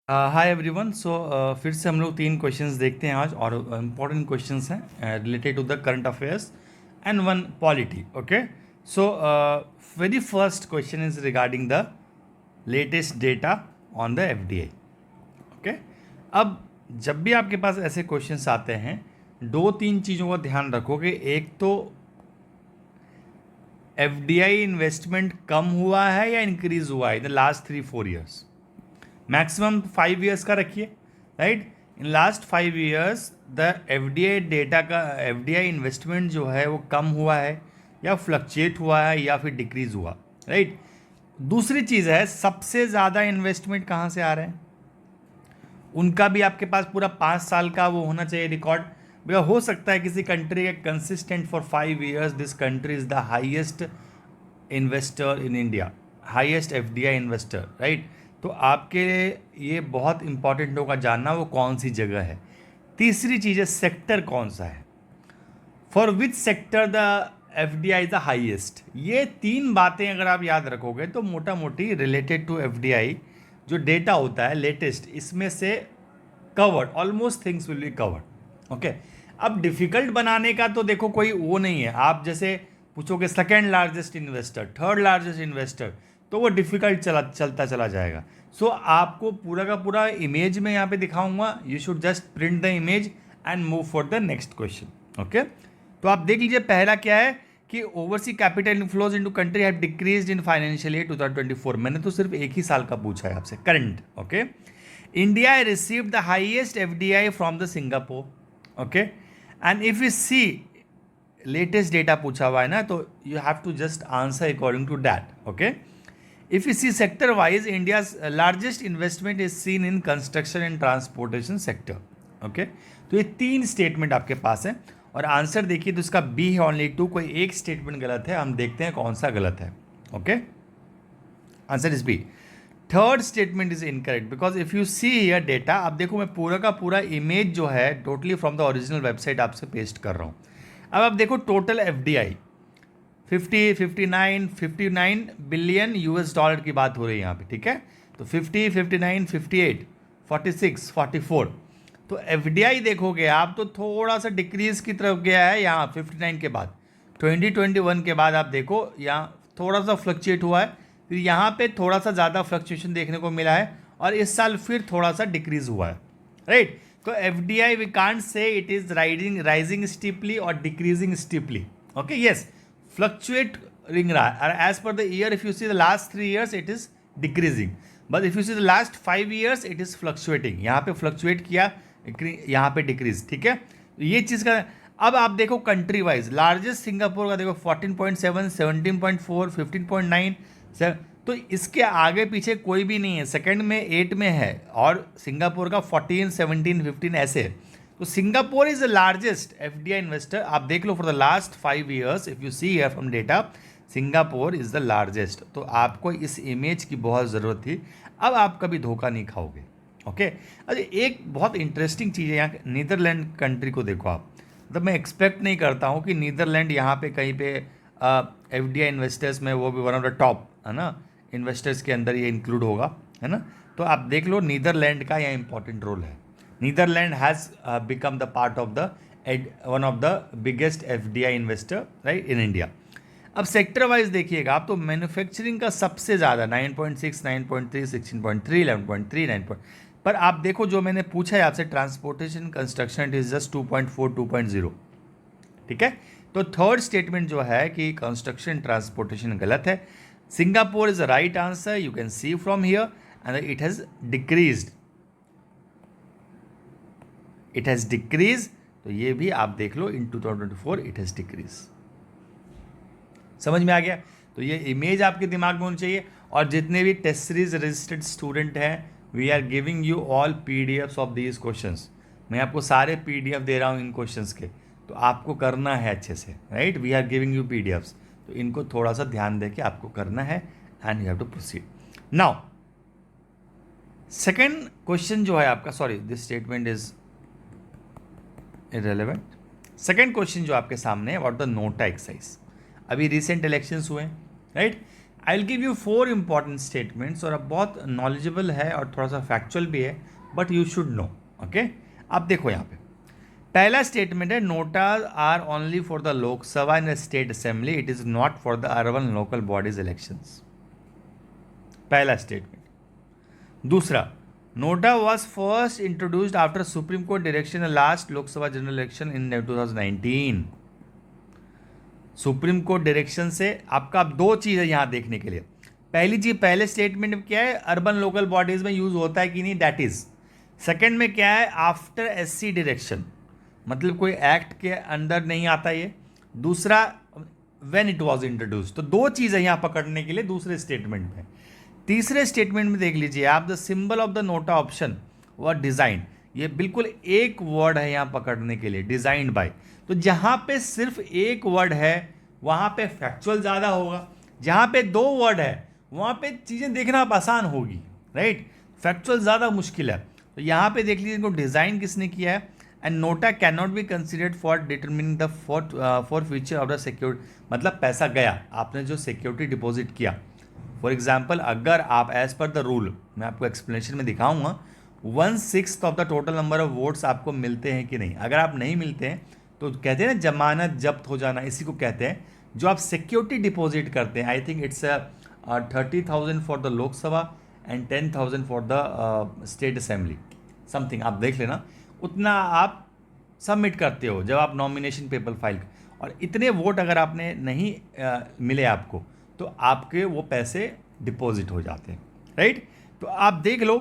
Hi everyone. फिर से हम लोग तीन क्वेश्चंस देखते हैं आज, और इम्पोर्टेंट क्वेश्चंस हैं related to the current affairs and one polity. Okay, so very first question is regarding the latest data on the FDI. Okay, अब जब भी आपके पास ऐसे क्वेश्चंस आते हैं, दो तीन चीज़ों का ध्यान रखोगे। एक तो एफडीआई इन्वेस्टमेंट कम हुआ है या इंक्रीज हुआ है in the last 3-4 years. Maximum 5 years का रखिए, right. In last 5 years the FDI data का एफडीआई इन्वेस्टमेंट जो है वो कम हुआ है या फ्लक्चुएट हुआ है या फिर डिक्रीज हुआ, राइट। दूसरी चीज़ है, सबसे ज़्यादा इन्वेस्टमेंट कहाँ से आ रहे हैं, उनका भी आपके पास पूरा 5 साल का वो होना चाहिए रिकॉर्ड। बिकॉज हो सकता है किसी कंट्री के consistent for 5 years this country is the highest investor in India, highest FDI investor, right. तो आपके लिए ये बहुत इंपॉर्टेंट होगा जानना वो कौन सी जगह है। तीसरी चीज़ है सेक्टर कौन सा है, for which sector the FDI is the highest. ये तीन बातें अगर आप याद रखोगे तो मोटा मोटी रिलेटेड टू एफडीआई जो डेटा होता है लेटेस्ट, इसमें से covered almost things will be covered. Okay, अब डिफिकल्ट बनाने का तो देखो कोई वो नहीं है। आप जैसे पूछोगे second largest investor, third largest investor, तो वो डिफिकल्ट चलता चला जाएगा। सो आपको पूरा का पूरा इमेज में यहाँ पे दिखाऊंगा। You should just print the image and move for the next question. Okay, तो आप देख लीजिए पहला क्या है कि oversee capital inflows into country have decreased in financial year 2024। मैंने तो सिर्फ एक ही साल का पूछा है आपसे, current. Okay, India received the highest FDI from the Singapore. Okay, and if you see latest data पूछा हुआ है ना, तो you have to just answer according to that. Okay, if you see sector wise India largest investment is seen in construction and transportation sector. Okay, तो ये तीन statement आपके पास है और आंसर देखिए तो इसका बी है ओनली 2। कोई एक स्टेटमेंट गलत है, हम देखते हैं कौन सा गलत है। Okay, answer is B. Third statement is incorrect because if you see here data, अब देखो मैं पूरा का पूरा इमेज जो है totally from the original website आपसे पेस्ट कर रहा हूँ। अब आप देखो total FDI 59 billion US dollar की बात हो रही है यहाँ पे, ठीक है। तो 50, 59, 58, 46, 44, तो एफडीआई देखोगे आप तो थोड़ा सा डिक्रीज की तरफ गया है यहाँ 59 के बाद। 2021 के बाद आप देखो यहाँ थोड़ा सा फ्लक्चुएट हुआ है, फिर यहाँ पे थोड़ा सा ज़्यादा फ्लक्चुएशन देखने को मिला है और इस साल फिर थोड़ा सा डिक्रीज हुआ है, राइट। तो FDI we can't say it is rising steeply और decreasing steeply. Okay, yes, fluctuating रहा है। As per the year, if you see the last 3 years it is decreasing, but if you see the last 5 years it is fluctuating. यहाँ पे fluctuate किया, यहाँ पे decrease, ठीक है। ये चीज़ का अब आप देखो कंट्री वाइज, लार्जेस्ट सिंगापुर का देखो 14.7, 17.4, 15.9, तो इसके आगे पीछे कोई भी नहीं है। सेकंड में 8 में है और सिंगापुर का 14, 17, 15 ऐसे है। तो Singapore is the largest FDI investor. आप देख लो for the last 5 years, if you see here from data, Singapore is the largest. तो आपको इस इमेज की बहुत ज़रूरत थी, अब आप कभी धोखा नहीं खाओगे। ओके, अच्छा एक बहुत इंटरेस्टिंग चीज़ है यहाँ, नीदरलैंड कंट्री को देखो आप। मतलब मैं एक्सपेक्ट नहीं करता हूँ कि नीदरलैंड यहाँ पे कहीं पे एफडीआई इन्वेस्टर्स में वो भी वन ऑफ द टॉप, है ना, इन्वेस्टर्स के अंदर ये इंक्लूड होगा, है ना। तो आप देख लो नीदरलैंड का यहाँ इंपॉर्टेंट रोल है। Netherlands has become the part of the one of the biggest FDI investor, right, in India. अब सेक्टर वाइज देखिएगा आप तो मैन्युफैक्चरिंग का सबसे ज़्यादा 9.6, 9.3, 16.3, 11.3, 9. पर आप देखो जो मैंने पूछा है आपसे, transportation construction it is just 2.4, 2.0, ठीक है। तो थर्ड स्टेटमेंट जो है कि कंस्ट्रक्शन ट्रांसपोर्टेशन गलत है। Singapore is the right answer, you can see from here, and it has decreased, it has decrease. तो ये भी आप देख लो इन 2024 इट हैज डिक्रीज। समझ में आ गया? तो ये इमेज आपके दिमाग में होनी चाहिए। और जितने भी टेस्ट सीरीज रजिस्टर्ड स्टूडेंट हैं, we are giving you all PDFs of these questions. मैं आपको सारे पीडीएफ दे रहा हूँ इन क्वेश्चंस के, तो आपको करना है अच्छे से, right. We are giving you PDFs, तो इनको थोड़ा सा ध्यान दे के आपको करना है and you have to proceed. Now second question जो है आपका, sorry this statement is irrelevant. Second question जो आपके सामने है, व्हाट द नोटा एक्सरसाइज। अभी रिसेंट इलेक्शंस हुए, right, I will give you 4 important statements, और अब बहुत नॉलेजेबल है और थोड़ा सा फैक्चुअल भी है, but you should know. Okay, अब देखो यहाँ पे पहला स्टेटमेंट है, NOTAs are only for the Lok Sabha and state assembly, it is not for the urban local bodies elections. पहला स्टेटमेंट. दूसरा, NOTA was first introduced after supreme court direction last Lok Sabha general election in 2019. Supreme court direction से आपका अब दो चीज़ है यहाँ देखने के लिए. पहली चीज, पहले स्टेटमेंट में क्या है, अर्बन लोकल बॉडीज में यूज होता है कि नहीं, दैट इज. सेकंड में क्या है, आफ्टर एससी डायरेक्शन, मतलब कोई एक्ट के अंदर नहीं आता ये. दूसरा, व्हेन इट वाज इंट्रोड्यूस. तो दो चीज़ें यहाँ पकड़ने के लिए दूसरे स्टेटमेंट में. तीसरे स्टेटमेंट में देख लीजिए आप, the symbol of the NOTA option व डिजाइन, ये बिल्कुल एक वर्ड है यहाँ पकड़ने के लिए, डिजाइंड बाय. तो जहाँ पे सिर्फ एक वर्ड है वहाँ पे फैक्चुअल ज़्यादा होगा, जहाँ पे दो वर्ड है वहाँ पे चीज़ें देखना आप आसान होगी, राइट. फैक्चुअल ज़्यादा मुश्किल है. तो यहाँ पे देख लीजिए इनको डिज़ाइन किसने किया है. And NOTA can not be considered for determining the for future of the security, मतलब पैसा गया, आपने जो सिक्योरिटी डिपॉजिट किया. फॉर एग्जाम्पल, अगर आप एज पर द रूल, मैं आपको एक्सप्लेनेशन में दिखाऊंगा, 1/6 of the total number of votes आपको मिलते हैं कि नहीं. अगर आप नहीं मिलते हैं तो कहते हैं ना जमानत जब्त हो जाना, इसी को कहते हैं. जो आप सिक्योरिटी डिपॉजिट करते हैं, I think it's 30,000 for the Lok Sabha and 10,000 for the state assembly, something आप देख लेना, उतना आप सबमिट करते हो जब आप नॉमिनेशन पेपर फाइल. और इतने वोट अगर आपने नहीं मिले आपको, तो आपके वो पैसे डिपॉजिट हो जाते हैं, राइट. तो आप देख लो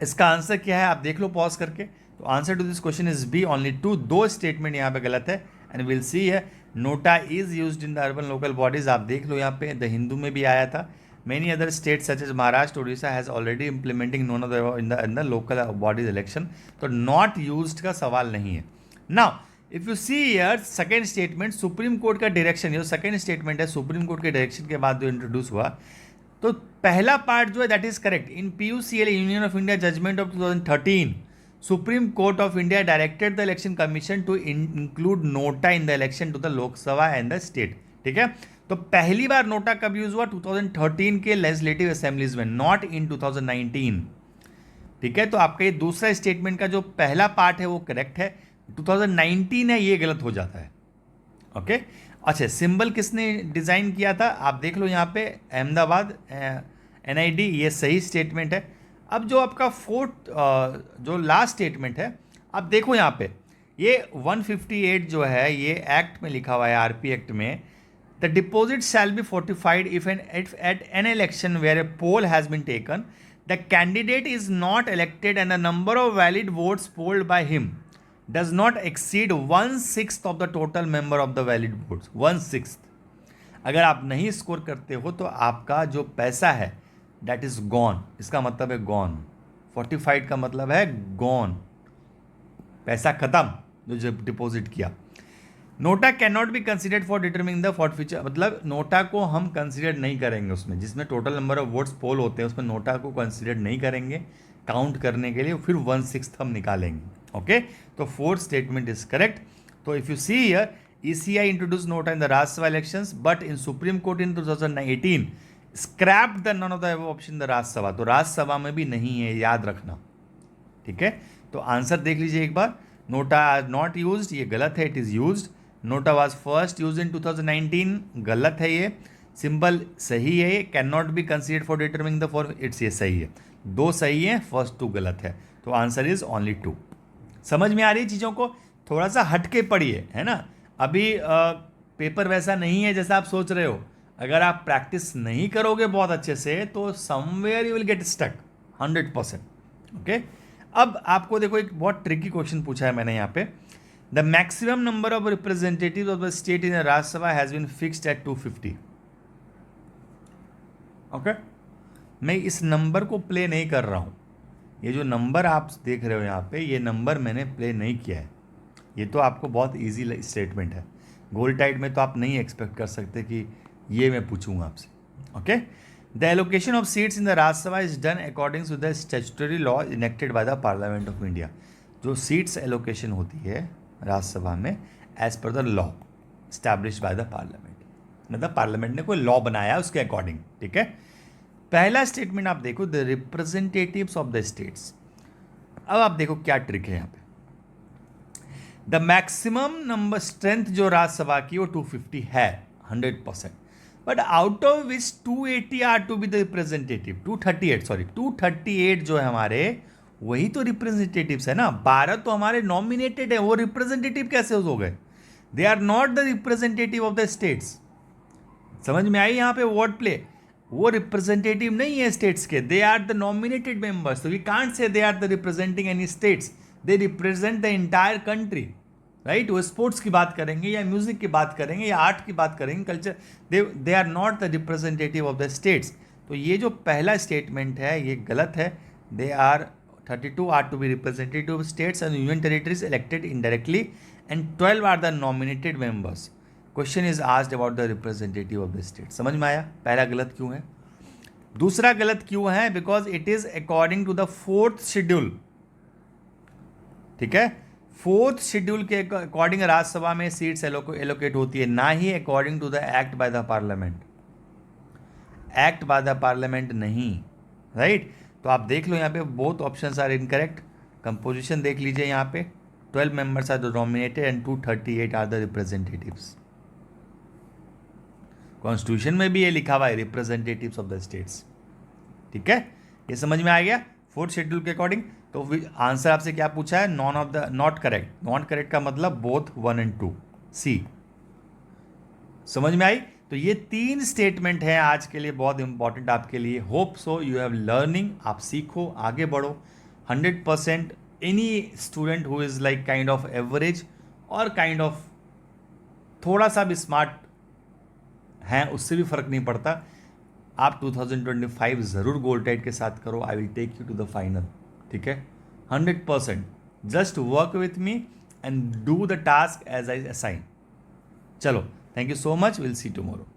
इसका आंसर क्या है, आप देख लो पॉज करके. तो answer to this question is B, only 2. दो स्टेटमेंट यहाँ पे गलत है. एंड विल सी है, NOTA is used in the urban local bodies, आप देख लो यहाँ पे द हिंदू में भी आया था. Many other state such as Maharashtra, Orissa has already implementing none of in the local bodies election. तो नॉट यूज्ड का सवाल नहीं है. Now if you see here second statement, Supreme Court का डायरेक्शन, ये सेकेंड स्टेटमेंट है, सुप्रीम कोर्ट के direction के बाद जो इंट्रोड्यूस हुआ. तो पहला पार्ट जो है that is correct. In PUCL Union of India judgment of 2013, Supreme Court of India directed the Election Commission to include NOTA in the election to the Lok Sabha and the state. ठीक है, तो पहली बार NOTA कब use हुआ, 2013 के legislative assemblies में, not in 2019. ठीक है, तो आपका ये दूसरा स्टेटमेंट का जो पहला पार्ट है वो करेक्ट है, 2019 है ये गलत हो जाता है. ओके, अच्छा, सिंबल किसने डिज़ाइन किया था, आप देख लो यहाँ पे, अहमदाबाद NID, ये सही स्टेटमेंट है. अब जो आपका फोर्थ जो लास्ट स्टेटमेंट है, आप देखो यहाँ पे, ये 158 जो है ये एक्ट में लिखा हुआ है, RP एक्ट में, the deposit shall be fortified if at an election where a poll has been taken, the candidate is not elected and the number of valid votes polled by him does not exceed 1/6 of the total member of the valid votes. 1/6. अगर आप नहीं score करते हो तो आपका जो पैसा है that is gone. इसका मतलब है gone. Fortified का मतलब है gone. पैसा खत्म जो डिपॉजिट किया. NOTA can not be considered for determining the forfeiture, मतलब नोटा को हम कंसिडर नहीं करेंगे उसमें, जिसमें टोटल नंबर ऑफ वोट्स पोल होते हैं उसमें नोटा को कंसिडर नहीं करेंगे काउंट करने के लिए, फिर 1/6 हम निकालेंगे. ओके, तो फोर्थ स्टेटमेंट इज करेक्ट. तो if you see here, ECI introduce NOTA in the Rajya Sabha elections but in Supreme Court in 2018 scrapped the none of the above option the Rajya Sabha. तो राज्यसभा में भी नहीं है, याद रखना. ठीक है, तो आंसर देख लीजिए एक बार, नोटा नॉट यूज्ड, ये गलत है, it is used. NOTA was first use in 2019, गलत है ये. सिंबल सही है, can not be considered for determining the for, it's ये सही है. दो सही है, फर्स्ट 2 गलत है. तो आंसर इज ओनली 2. समझ में आ रही है चीज़ों को, थोड़ा सा हटके पढ़िए, है ना. अभी पेपर वैसा नहीं है जैसा आप सोच रहे हो. अगर आप प्रैक्टिस नहीं करोगे बहुत अच्छे से तो somewhere you will get stuck 100%. Okay, अब आपको देखो एक बहुत ट्रिकी क्वेश्चन पूछा है मैंने यहाँ पे. The maximum number of representative of the state in Rajya Sabha has been fixed at 250. Okay, मैं इस नंबर को प्ले नहीं कर रहा हूँ. ये जो नंबर आप देख रहे हो यहाँ पे, ये नंबर मैंने प्ले नहीं किया है. ये तो आपको बहुत इजी स्टेटमेंट है. गोल टाइड में तो आप नहीं एक्सपेक्ट कर सकते कि ये मैं पूछूंगा आपसे. Okay, the allocation of seats in the Rajya Sabha is done according to the statutory law enacted by the parliament of India. जो सीट्स एलोकेशन होती है राज्यसभा में as per the law established by the parliament. मतलब पार्लियामेंट ने कोई law बनाया उसके according, ठीक है। पहला स्टेटमेंट आप देखो, the representatives of the states. अब आप देखो क्या ट्रिक है यहाँ पे। द मैक्सिमम नंबर स्ट्रेंथ जो राज्यसभा की वो 250 है 100%, but out of which 280 are to be the representative, 238 जो है हमारे, वही तो रिप्रेजेंटेटिव्स है ना। 12 तो हमारे नॉमिनेटेड है, वो रिप्रेजेंटेटिव कैसे हो गए? They are not the representative of the states. समझ में आई यहाँ पे वर्ड प्ले? वो रिप्रेजेंटेटिव नहीं है स्टेट्स के, they are the nominated members. तो we can't say they are the representing any states, they represent the entire country, right. वो स्पोर्ट्स की बात करेंगे या म्यूजिक की बात करेंगे या आर्ट की बात करेंगे, culture, they are not the representative of the states. तो ये जो पहला स्टेटमेंट है ये गलत है। They are 32 are to be representative of states and union territories elected indirectly and 12 are the nominated members. Question is asked about the representative of the state. समझ में आया पहला गलत क्यों है? दूसरा गलत क्यों है? Because it is according to the 4th schedule, ठीक है। 4th शेड्यूल के अकॉर्डिंग राज्यसभा में सीट्स एलोकेट होती है, ना ही according to the act by the parliament. Act by the parliament नहीं, राइट। तो आप देख लो यहाँ पे both options are incorrect. Composition देख लीजिए यहाँ पे, 12 members are the nominated and 238 are the representatives. Constitution में भी ये लिखा हुआ है रिप्रेजेंटेटिव्स ऑफ द स्टेट्स, ठीक है। ये समझ में आ गया 4th शेड्यूल के अकॉर्डिंग। तो आंसर आपसे क्या पूछा है? None of the, not correct. Not correct का मतलब बोथ 1 and 2, सी। समझ में आई? तो ये 3 स्टेटमेंट हैं आज के लिए बहुत इंपॉर्टेंट आपके लिए। Hope so you have learning, आप सीखो, आगे बढ़ो। 100% any student who is like kind of average और काइंड ऑफ थोड़ा सा भी स्मार्ट हैं, उससे भी फर्क नहीं पड़ता। आप 2025 ज़रूर गोल्ड टाइट के साथ करो। I will take you to the final, ठीक है। 100%। Just work with me and do the task as I assign. चलो, thank you so much, will see tomorrow.